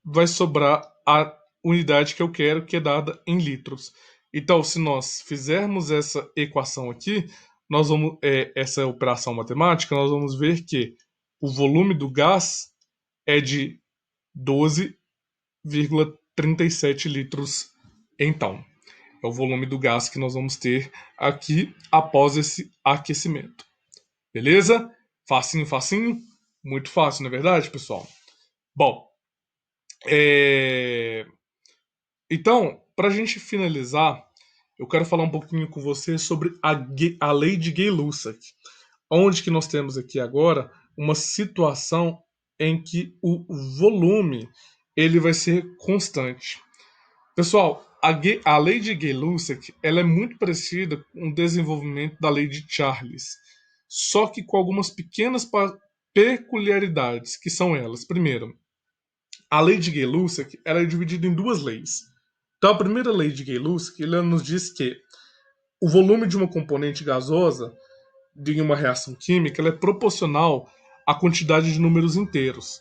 vai sobrar a unidade que eu quero, que é dada em litros. Então, se nós fizermos essa equação aqui, nós vamos essa operação matemática, nós vamos ver que o volume do gás é de 12,37 litros. Então, é o volume do gás que nós vamos ter aqui após esse aquecimento. Beleza? Facinho, facinho? Muito fácil, não é verdade, pessoal? Bom, então, para a gente finalizar, eu quero falar um pouquinho com você sobre a lei de Gay-Lussac, onde que nós temos aqui agora uma situação em que o volume ele vai ser constante. Pessoal, a lei de Gay-Lussac ela é muito parecida com o desenvolvimento da lei de Charles, só que com algumas pequenas peculiaridades, que são elas. Primeiro, a lei de Gay-Lussac ela é dividida em duas leis. Então, a primeira lei de Gay-Lussac ela nos diz que o volume de uma componente gasosa de uma reação química ela é proporcional à quantidade de números inteiros.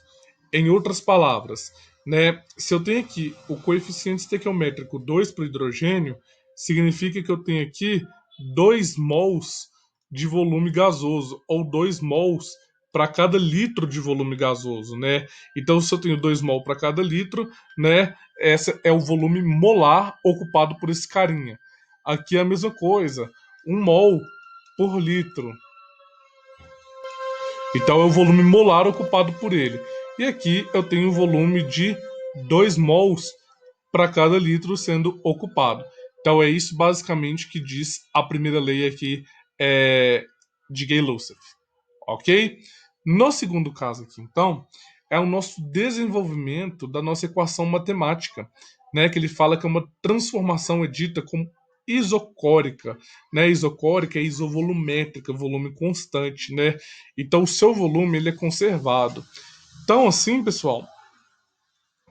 Em outras palavras, né, se eu tenho aqui o coeficiente estequiométrico 2 para o hidrogênio, significa que eu tenho aqui 2 mols de volume gasoso, ou 2 mols para cada litro de volume gasoso, né? Então, se eu tenho 2 mol para cada litro, né, esse é o volume molar ocupado por esse carinha. Aqui é a mesma coisa, 1 mol por litro. Então é o volume molar ocupado por ele. E aqui eu tenho o volume de 2 mols para cada litro sendo ocupado. Então é isso basicamente que diz a primeira lei aqui de Gay-Lussac. Ok? No segundo caso aqui, então, é o nosso desenvolvimento da nossa equação matemática, né? Que ele fala que é uma transformação é dita como isocórica, né? Isocórica é isovolumétrica, volume constante, né? Então o seu volume ele é conservado. Então assim, pessoal,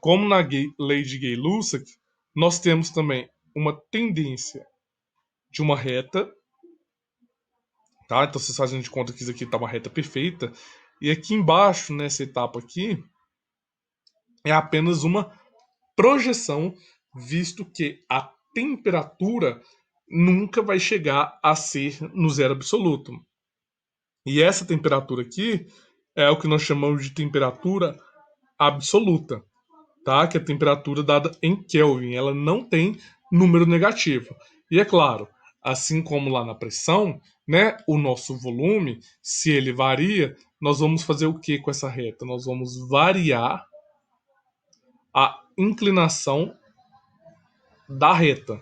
como na lei de Gay-Lussac, nós temos também uma tendência de uma reta, tá? Então vocês fazem de conta que isso aqui está uma reta perfeita, e aqui embaixo nessa etapa aqui é apenas uma projeção, visto que a temperatura nunca vai chegar a ser no zero absoluto. E essa temperatura aqui é o que nós chamamos de temperatura absoluta, tá? Que é a temperatura dada em Kelvin, ela não tem número negativo. E é claro, assim como lá na pressão, né, o nosso volume, se ele varia, nós vamos fazer o que com essa reta? Nós vamos variar a inclinação da reta.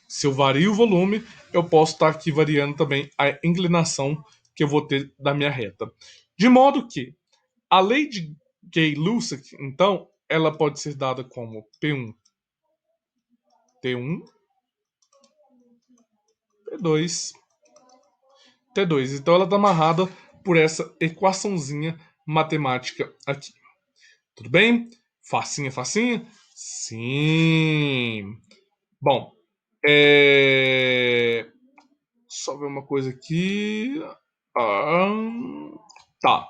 Se eu vario o volume, eu posso estar aqui variando também a inclinação que eu vou ter da minha reta. De modo que a lei de Gay-Lussac, então, ela pode ser dada como P1, T1, P2, T2. Então ela está amarrada por essa equaçãozinha matemática aqui. Tudo bem? Facinha, facinha? Sim. Bom, só ver uma coisa aqui. Ah, tá.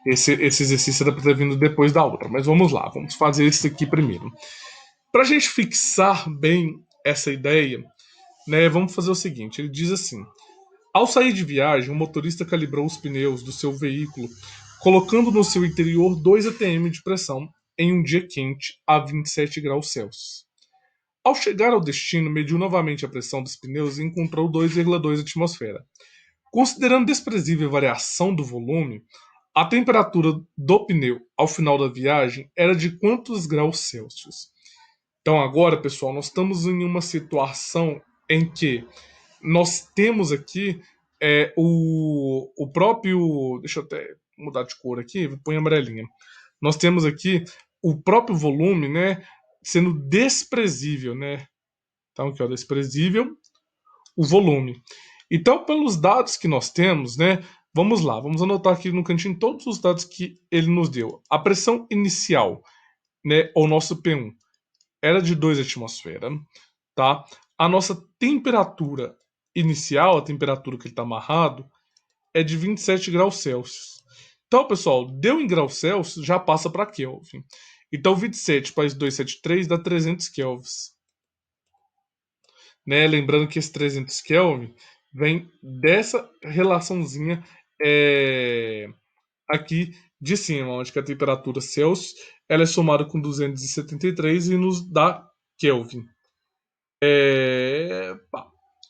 Esse exercício era para ter vindo depois da outra, mas vamos lá, vamos fazer esse aqui primeiro. Para a gente fixar bem essa ideia, né, vamos fazer o seguinte: ele diz assim: ao sair de viagem, o motorista calibrou os pneus do seu veículo, colocando no seu interior 2 atm de pressão em um dia quente a 27 graus Celsius. Ao chegar ao destino, mediu novamente a pressão dos pneus e encontrou 2,2 atmosfera. Considerando desprezível a variação do volume, a temperatura do pneu ao final da viagem era de quantos graus Celsius? Então agora, pessoal, nós estamos em uma situação em que nós temos aqui o próprio. Deixa eu até mudar de cor aqui, põe amarelinha. Nós temos aqui o próprio volume, né, sendo desprezível, né? Então aqui, ó, desprezível o volume. Então, pelos dados que nós temos, né, vamos lá, vamos anotar aqui no cantinho todos os dados que ele nos deu. A pressão inicial, né, o nosso P1, era de 2 atmosfera, tá? A nossa temperatura inicial, a temperatura que ele está amarrado, é de 27 graus Celsius. Então, pessoal, deu em graus Celsius, já passa para Kelvin. Então, 27 mais 273 dá 300 kelvins. Né? Lembrando que esse 300 Kelvin vem dessa relaçãozinha aqui de cima, onde que a temperatura Celsius ela é somada com 273 e nos dá Kelvin.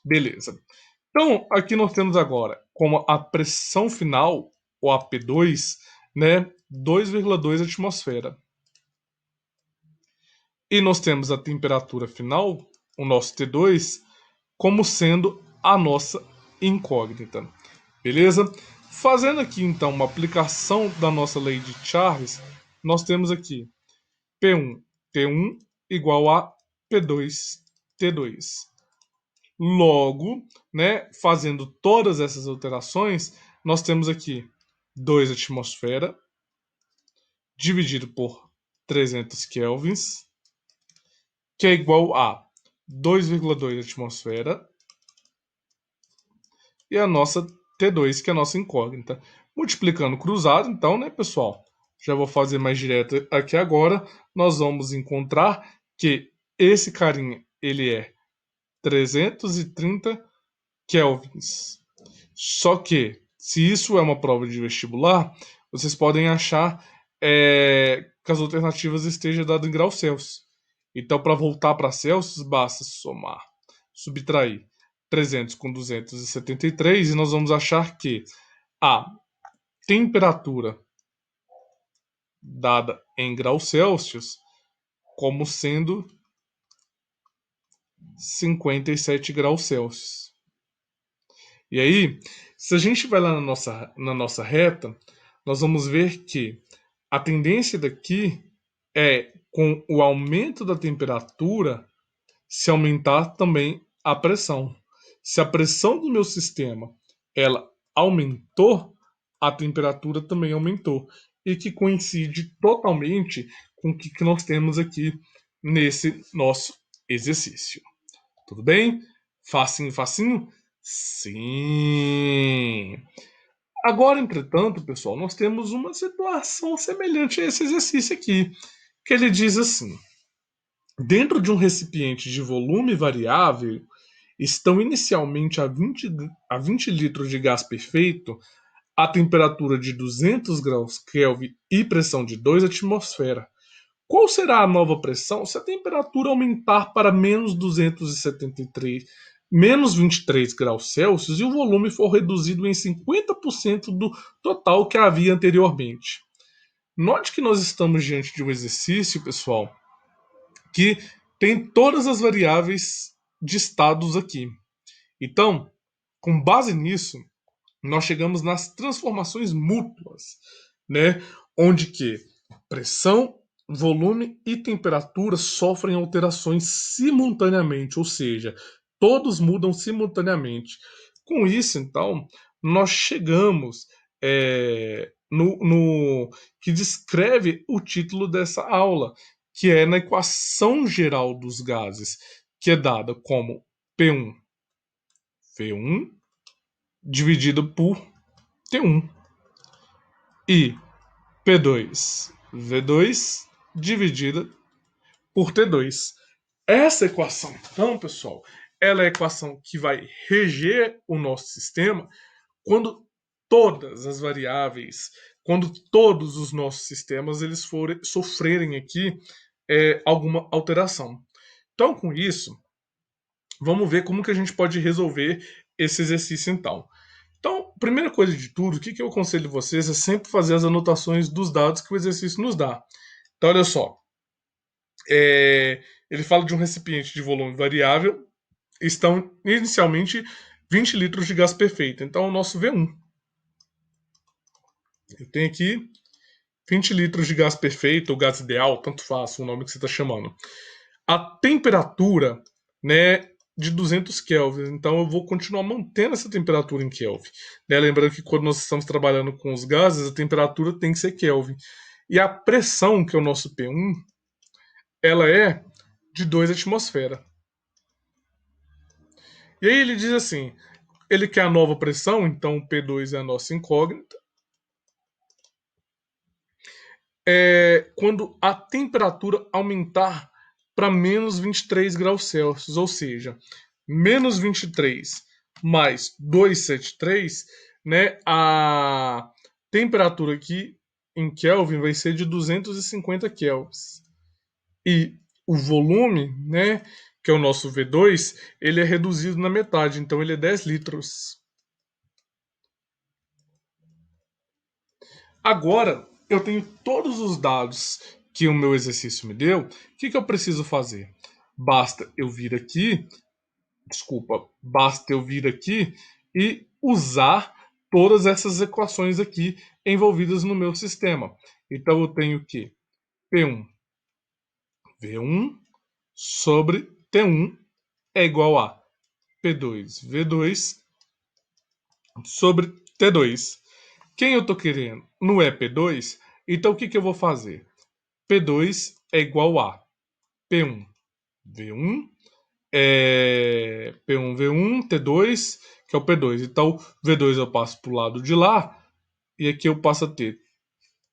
Beleza. Então, aqui nós temos agora como a pressão final, ou a P2, né, 2,2 atmosfera. E nós temos a temperatura final, o nosso T2, como sendo a nossa incógnita. Beleza? Fazendo aqui então uma aplicação da nossa lei de Charles, nós temos aqui P1 T1 igual a P2 T2. Logo, né, fazendo todas essas alterações, nós temos aqui 2 atmosfera dividido por 300 kelvins, que é igual a 2,2 atmosfera, e a nossa T2, que é a nossa incógnita. Multiplicando cruzado, então, né, pessoal? Já vou fazer mais direto aqui agora. Nós vamos encontrar que esse carinha, ele é 330 kelvins. Só que, se isso é uma prova de vestibular, vocês podem achar que as alternativas estejam dadas em graus Celsius. Então, para voltar para Celsius, basta somar, subtrair 300 com 273 e nós vamos achar que a temperatura dada em graus Celsius como sendo 57 graus Celsius. E aí, se a gente vai lá na nossa reta, nós vamos ver que a tendência daqui é, com o aumento da temperatura, se aumentar também a pressão. Se a pressão do meu sistema ela aumentou, a temperatura também aumentou. E que coincide totalmente com o que nós temos aqui nesse nosso exercício. Tudo bem? Facinho, facinho? Sim! Agora, entretanto, pessoal, nós temos uma situação semelhante a esse exercício aqui, que ele diz assim: dentro de um recipiente de volume variável, estão inicialmente a 20 litros de gás perfeito, a temperatura de 200 graus Kelvin e pressão de 2 atmosfera. Qual será a nova pressão se a temperatura aumentar para menos 273, menos 23 graus Celsius e o volume for reduzido em 50% do total que havia anteriormente? Note que nós estamos diante de um exercício, pessoal, que tem todas as variáveis de estados aqui. Então, com base nisso, nós chegamos nas transformações mútuas, né? Onde que pressão, volume e temperatura sofrem alterações simultaneamente, ou seja, todos mudam simultaneamente. Com isso, então, nós chegamos que descreve o título dessa aula, que é na equação geral dos gases, que é dada como P1 V1 dividido por T1 e P2 V2 dividida por T2. Essa equação, então, pessoal, ela é a equação que vai reger o nosso sistema quando todas as variáveis, quando todos os nossos sistemas eles sofrerem aqui alguma alteração. Então, com isso, vamos ver como que a gente pode resolver esse exercício, então. Então, primeira coisa de tudo, o que eu aconselho vocês é sempre fazer as anotações dos dados que o exercício nos dá. Então, olha só, ele fala de um recipiente de volume variável, estão inicialmente 20 litros de gás perfeito. Então, o nosso V1. Eu tenho aqui 20 litros de gás perfeito ou gás ideal, tanto faz o nome que você está chamando. A temperatura, né, de 200 Kelvin. Então eu vou continuar mantendo essa temperatura em Kelvin. Né? Lembrando que quando nós estamos trabalhando com os gases, a temperatura tem que ser Kelvin. E a pressão, que é o nosso P1, ela é de 2 atmosferas. E aí ele diz assim, ele quer a nova pressão, então o P2 é a nossa incógnita. Quando a temperatura aumentar para menos 23 graus Celsius, ou seja, menos 23 mais 273, né, a temperatura aqui em Kelvin vai ser de 250 kelvins. E o volume, né, que é o nosso V2, ele é reduzido na metade, então ele é 10 litros. Agora, eu tenho todos os dados que o meu exercício me deu. O que eu preciso fazer? Basta eu vir aqui e usar todas essas equações aqui envolvidas no meu sistema. Então eu tenho que P1 V1 sobre T1 é igual a P2 V2 sobre T2. Quem eu estou querendo não é P2, então o que eu vou fazer? P2 é igual a P1 V1 P1 V1 T2, que é o P2. Então V2 eu passo para o lado de lá e aqui eu passo a ter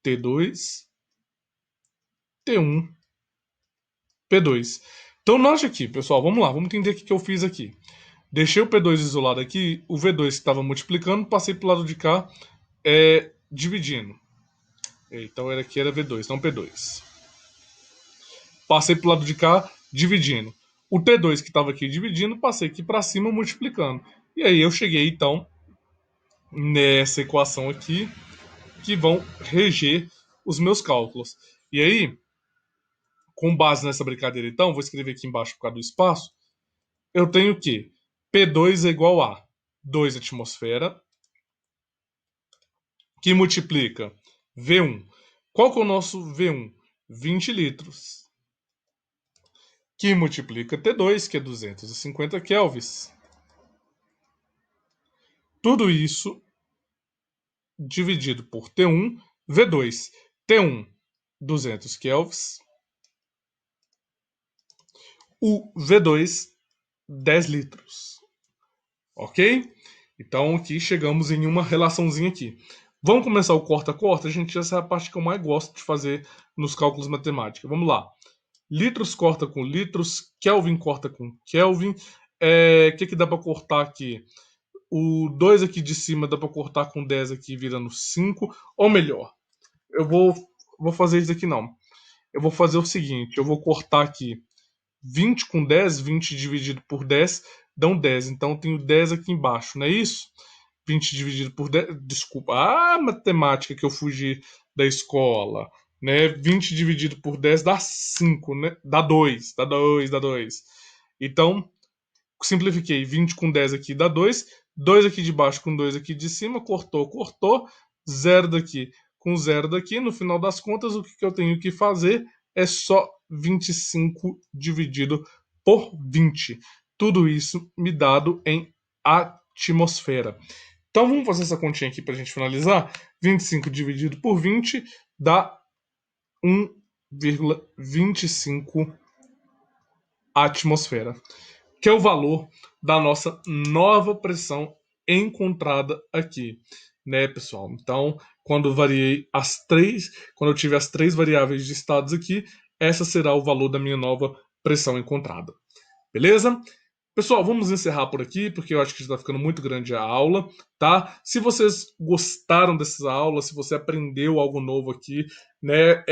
T2 T1 P2. Então note aqui, pessoal, vamos lá, vamos entender o que eu fiz aqui. Deixei o P2 isolado aqui, o V2 que estava multiplicando, passei para o lado de cá dividindo. Então aqui era V2, não P2. Passei para o lado de cá dividindo. O T2 que estava aqui dividindo, passei aqui para cima multiplicando. E aí eu cheguei então nessa equação aqui que vão reger os meus cálculos. E aí, com base nessa brincadeira então, vou escrever aqui embaixo por causa do espaço, eu tenho que P2 é igual a 2 atmosfera, que multiplica V1. Qual que é o nosso V1? 20 litros. Que multiplica T2, que é 250 kelvins. Tudo isso dividido por T1, V2. T1, 200 kelvins. O V2, 10 litros. Ok? Então aqui chegamos em uma relaçãozinha aqui. Vamos começar o corta-corta? Gente, essa é a parte que eu mais gosto de fazer nos cálculos matemáticos. Vamos lá. Litros corta com litros, Kelvin corta com Kelvin. O que dá para cortar aqui? O 2 aqui de cima dá para cortar com 10 aqui, virando 5. Ou melhor, eu vou fazer isso aqui não. Eu vou fazer o seguinte, eu vou cortar aqui 20 com 10, 20 dividido por 10 dão 10. Então eu tenho 10 aqui embaixo, não é isso? 20 dividido por 10. Desculpa, matemática que eu fugi da escola. Né? 20 dividido por 10 dá 5, né? Dá 2, dá 2, dá 2. Então, simplifiquei. 20 com 10 aqui dá 2. 2 aqui de baixo com 2 aqui de cima. Cortou, cortou. 0 daqui com 0 daqui. No final das contas, o que eu tenho que fazer é só 25 dividido por 20. Tudo isso me dado em atmosfera. Então vamos fazer essa continha aqui para a gente finalizar. 25 dividido por 20 dá 1,25 atmosfera, que é o valor da nossa nova pressão encontrada aqui, né, pessoal? Então, quando eu tive as três variáveis de estados aqui, essa será o valor da minha nova pressão encontrada. Beleza? Pessoal, vamos encerrar por aqui, porque eu acho que já está ficando muito grande a aula, tá? Se vocês gostaram dessas aulas, se você aprendeu algo novo aqui, né,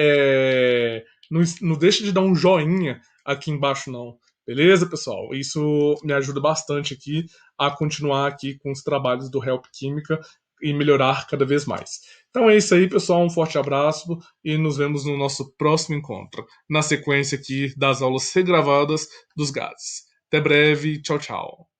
não deixe de dar um joinha aqui embaixo, não. Beleza, pessoal? Isso me ajuda bastante aqui a continuar aqui com os trabalhos do Help Química e melhorar cada vez mais. Então é isso aí, pessoal. Um forte abraço e nos vemos no nosso próximo encontro, na sequência aqui das aulas regravadas dos gases. Até breve, tchau, tchau.